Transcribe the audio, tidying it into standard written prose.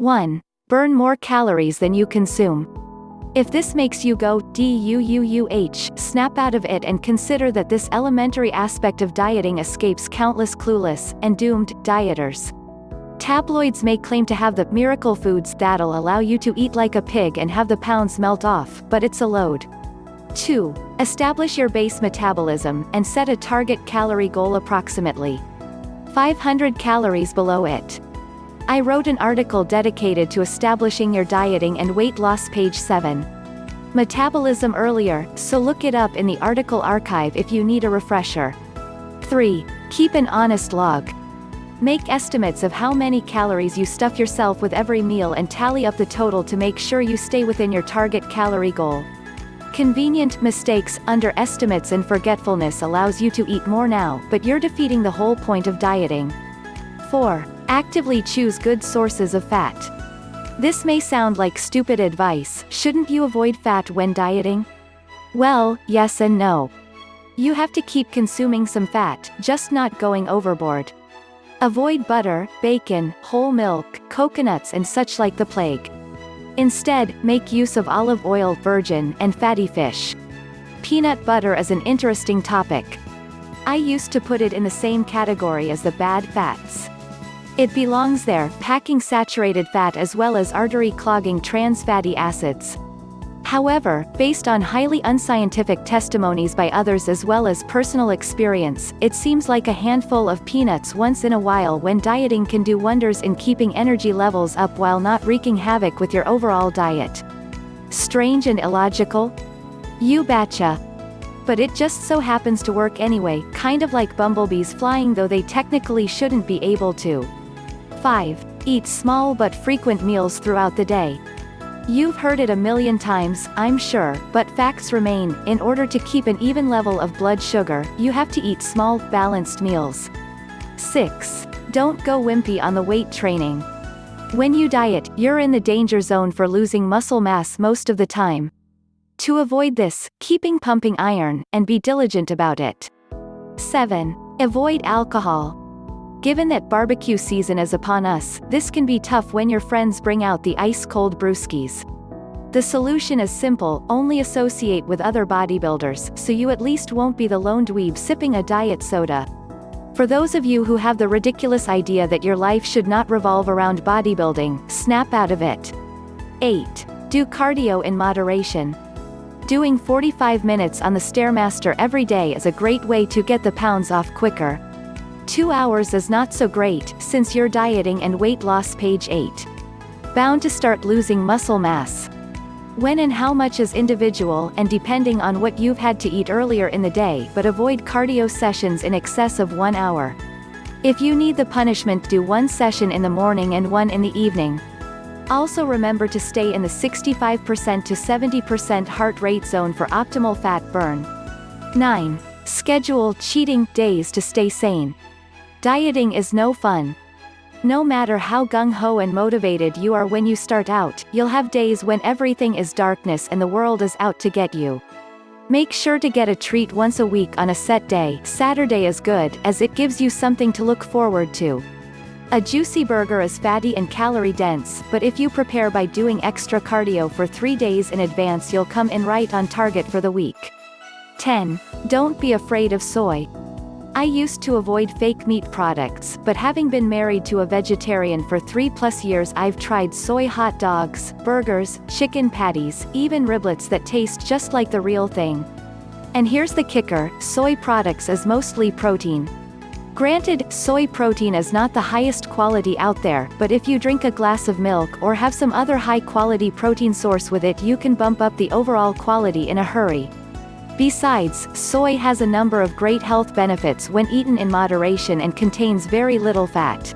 1. Burn more calories than you consume. If this makes you go DUUUH, snap out of it and consider that this elementary aspect of dieting escapes countless clueless and doomed dieters. Tabloids may claim to have the miracle foods that'll allow you to eat like a pig and have the pounds melt off, but it's a load. 2. Establish your base metabolism and set a target calorie goal approximately 500 calories below it. I wrote an article dedicated to establishing your dieting and weight loss page 7. Metabolism earlier, so look it up in the article archive if you need a refresher. 3. Keep an honest log. Make estimates of how many calories you stuff yourself with every meal and tally up the total to make sure you stay within your target calorie goal. Convenient mistakes, underestimates and forgetfulness allows you to eat more now, but you're defeating the whole point of dieting. 4. Actively choose good sources of fat. This may sound like stupid advice. Shouldn't you avoid fat when dieting? Well, yes and no. You have to keep consuming some fat, just not going overboard. Avoid butter, bacon, whole milk, coconuts and such like the plague. Instead, make use of olive oil, virgin, and fatty fish. Peanut butter is an interesting topic. I used to put it in the same category as the bad fats. It belongs there, packing saturated fat as well as artery-clogging trans fatty acids. However, based on highly unscientific testimonies by others as well as personal experience, it seems like a handful of peanuts once in a while when dieting can do wonders in keeping energy levels up while not wreaking havoc with your overall diet. Strange and illogical? You betcha. But it just so happens to work anyway, kind of like bumblebees flying though they technically shouldn't be able to. 5. Eat small but frequent meals throughout the day. You've heard it a million times, I'm sure, but facts remain. In order to keep an even level of blood sugar, you have to eat small, balanced meals. 6. Don't go wimpy on the weight training. When you diet, you're in the danger zone for losing muscle mass most of the time. To avoid this, keeping pumping iron, and be diligent about it. 7. Avoid alcohol. Given that barbecue season is upon us, this can be tough when your friends bring out the ice-cold brewskis. The solution is simple, only associate with other bodybuilders, so you at least won't be the lone dweeb sipping a diet soda. For those of you who have the ridiculous idea that your life should not revolve around bodybuilding, snap out of it. 8. Do cardio in moderation. Doing 45 minutes on the Stairmaster every day is a great way to get the pounds off quicker. 2 hours is not so great, since you're dieting and weight loss page 8. Bound to start losing muscle mass. When and how much is individual and depending on what you've had to eat earlier in the day, but avoid cardio sessions in excess of 1 hour. If you need the punishment, do 1 session in the morning and 1 in the evening. Also remember to stay in the 65% to 70% heart rate zone for optimal fat burn. 9. Schedule cheating days to stay sane. Dieting is no fun. No matter how gung-ho and motivated you are when you start out, you'll have days when everything is darkness and the world is out to get you. Make sure to get a treat once a week on a set day. Saturday is good, as it gives you something to look forward to. A juicy burger is fatty and calorie dense, but if you prepare by doing extra cardio for 3 days in advance, you'll come in right on target for the week. 10. Don't be afraid of soy. I used to avoid fake meat products, but having been married to a vegetarian for 3+ years, I've tried soy hot dogs, burgers, chicken patties, even riblets that taste just like the real thing. And here's the kicker, soy products is mostly protein. Granted, soy protein is not the highest quality out there, but if you drink a glass of milk or have some other high-quality protein source with it, you can bump up the overall quality in a hurry. Besides, soy has a number of great health benefits when eaten in moderation and contains very little fat.